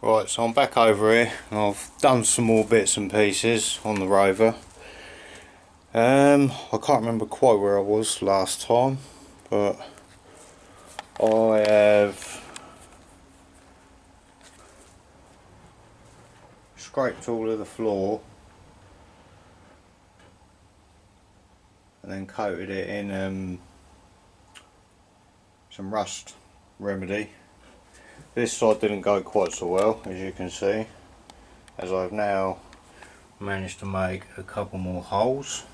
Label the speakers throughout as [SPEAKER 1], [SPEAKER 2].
[SPEAKER 1] Right, so I'm back over here and I've done some more bits and pieces on the Rover. I can't remember quite where I was last time, but I have scraped all of the floor and then coated it in some rust remedy. This side didn't go quite so well, as you can see, as I've now managed to make a couple more holes,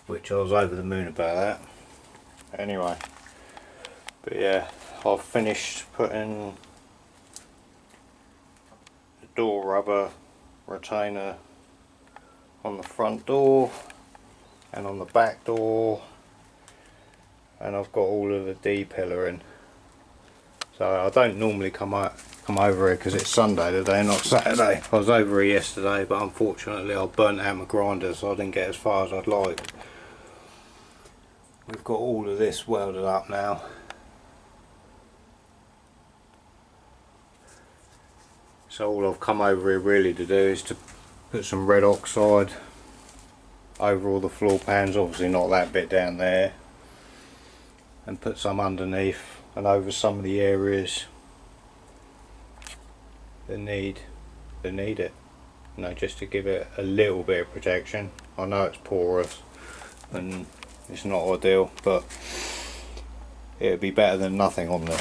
[SPEAKER 1] which I was over the moon about that. Anyway, but yeah, I've finished putting the door rubber retainer on the front door and on the back door, and I've got all of the D-pillar in. So I don't normally come over here because it's Sunday today, not Saturday. I was over here yesterday, but unfortunately I burnt out my grinder, so I didn't get as far as I'd like. We've got all of this welded up now. So all I've come over here really to do is to put some red oxide over all the floor pans, obviously not that bit down there, and put some underneath and over some of the areas that need it, you know, just to give it a little bit of protection. I know it's porous and it's not ideal, but it'd be better than nothing on there,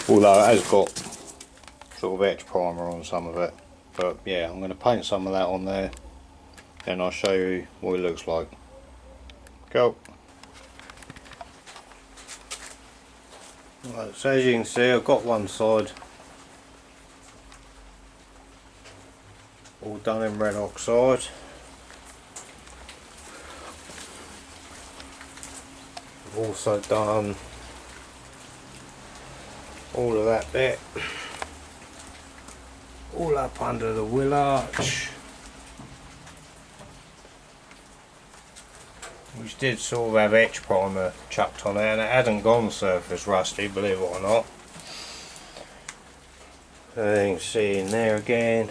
[SPEAKER 1] although it has got sort of etch primer on some of it. But yeah, I'm going to paint some of that on there, then I'll show you what it looks like. Go. Right, so as you can see, I've got one side all done in red oxide. I've also done all of that bit all up under the wheel arch, which did sort of have etch primer chucked on it, and it hadn't gone surface rusty, believe it or not. So you can see in there again,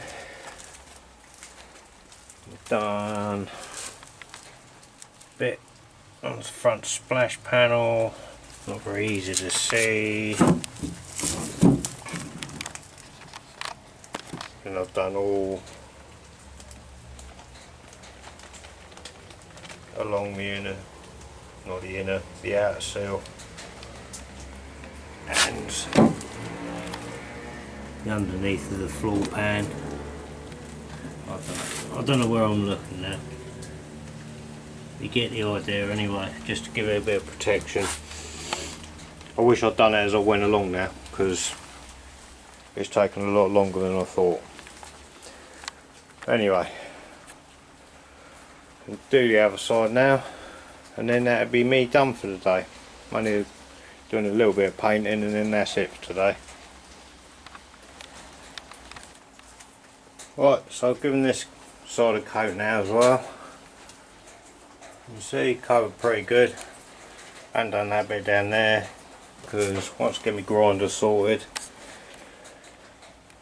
[SPEAKER 1] we've done a bit on the front splash panel, not very easy to see. And I've done all along the inner, not the inner, the outer seal, and the underneath of the floor pan. I don't know where I'm looking now. You get the idea anyway, just to give it a bit of protection. I wish I'd done it as I went along now, because it's taken a lot longer than I thought. Anyway, I'll do the other side now, and then that'll be me done for the day. I'm only doing a little bit of painting and then that's it for today. Right, so I've given this side a coat now as well. You see, covered pretty good. I haven't done that bit down there because once I get my grinder sorted,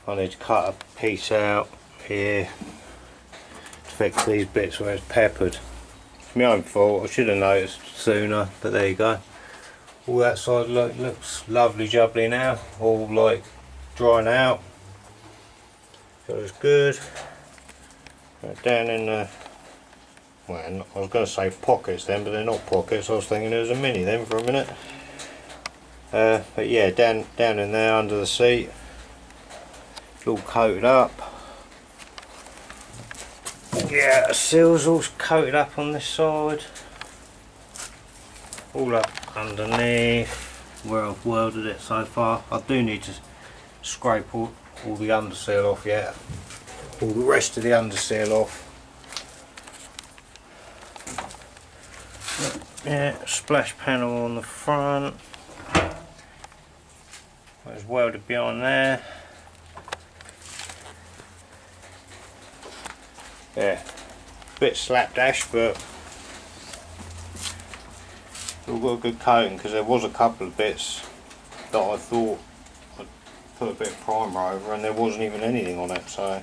[SPEAKER 1] I need to cut a piece out here to fix these bits where it's peppered. It's my own fault, I should have noticed sooner, but there you go. All that side looks lovely jubbly now, all like drying out. Feels good. Down in the, well, I was going to say pockets then, but they're not pockets. I was thinking there was a mini then for a minute. But yeah, down in there under the seat, it's all coated up. Yeah, the seal's all coated up on this side, all up underneath where I've welded it so far. I do need to scrape all the underseal off yet, all the rest of the underseal off. Yeah, splash panel on the front, it's welded behind there. Yeah, bit slapdash, but it's all got a good coating, because there was a couple of bits that I thought put a bit of primer over, and there wasn't even anything on it, so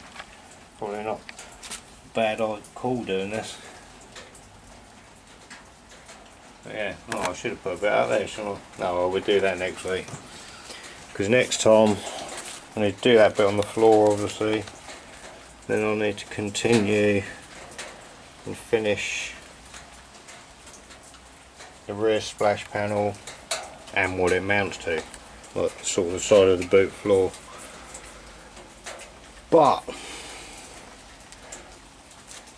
[SPEAKER 1] probably not a bad call doing this. But yeah, oh, I should have put a bit out there, shouldn't I? No, well, we'll do that next week. Because next time I need to do that bit on the floor, obviously. Then I'll need to continue and finish the rear splash panel and what it mounts to, like sort of the side of the boot floor. But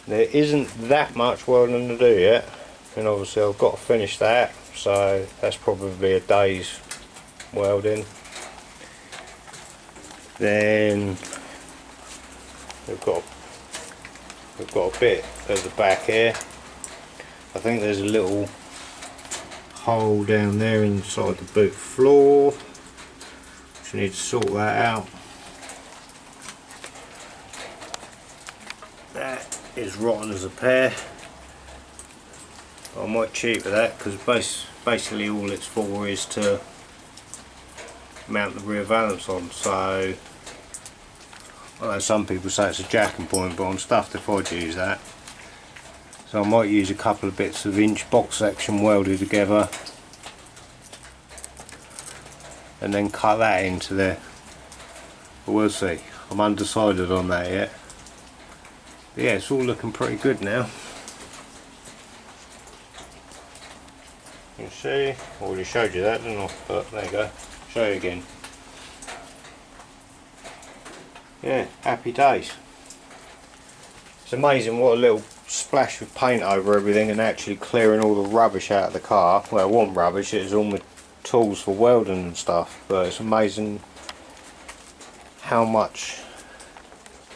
[SPEAKER 1] there isn't that much welding to do yet, and obviously I've got to finish that, so that's probably a day's welding. Then we've got a bit at the back here. I think there's a little hole down there inside the boot floor, which I need to sort that out. That is rotten as a pear. I might cheat with that, because basically all it's for is to mount the rear valance on. So I know some people say it's a jacking point, but I'm stuffed if I'd use that. So I might use a couple of bits of inch box section welded together and then cut that into there. But we'll see. I'm undecided on that yet. But yeah, it's all looking pretty good now. You can see, I already showed you that, didn't I? But there you go. Show you again. Yeah, happy days. It's amazing what a little splash of paint over everything and actually clearing all the rubbish out of the car. Well, it wasn't rubbish, it was all my tools for welding and stuff, but it's amazing how much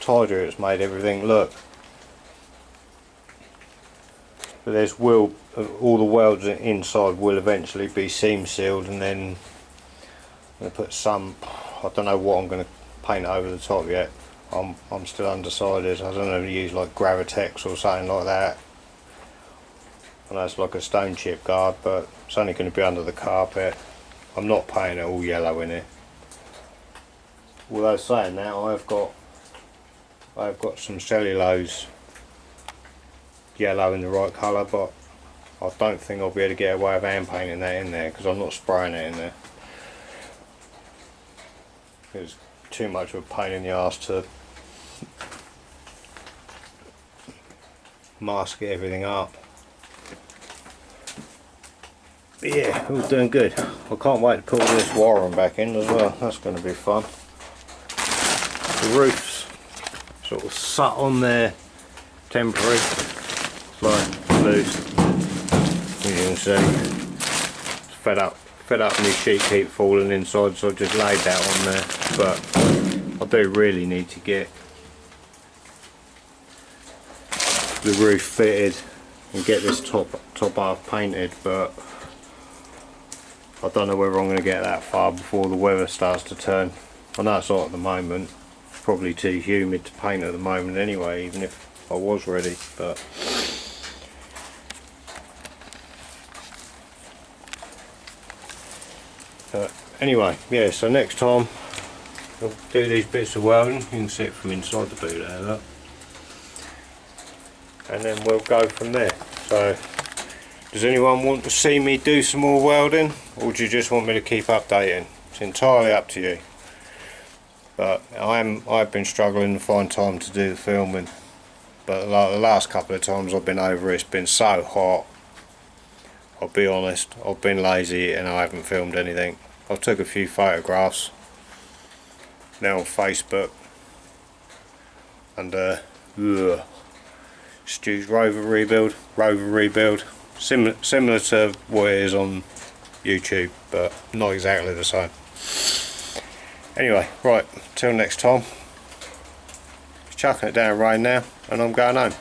[SPEAKER 1] tidier it's made everything look. But there's all the welds inside will eventually be seam sealed, and then I'm going to put some, I don't know what I'm going to paint over the top yet. I'm still undecided. I don't know if to use like Gravitex or something like that. I know it's like a stone chip guard, but it's only going to be under the carpet. I'm not painting it all yellow in it. Although saying that, I've got some cellulose yellow in the right colour, but I don't think I'll be able to get away with hand painting that in there, because I'm not spraying it in there. It's too much of a pain in the arse to mask everything up. But yeah, all doing good. I can't wait to put all this wiring back in as well. That's going to be fun. The roof's sort of sat on there temporary, like loose. As you can see, fed up and the sheet keep falling inside, so I just laid that on there. But I do really need to get the roof fitted and get this top half painted, but I don't know whether I'm going to get that far before the weather starts to turn. I know it's hot at the moment, probably too humid to paint at the moment anyway, even if I was ready. But anyway, yeah, so next time I'll do these bits of welding. You can see it from inside the boot there, look. And then we'll go from there. So does anyone want to see me do some more welding, or do you just want me to keep updating? It's entirely up to you. But I've been struggling to find time to do the filming, but like the last couple of times I've been over, it's been so hot. I'll be honest, I've been lazy and I haven't filmed anything. I took a few photographs now on Facebook, and Stu's Rover rebuild, similar to what it is on YouTube, but not exactly the same. Anyway, right, till next time. It's chucking it down rain now, and I'm going home.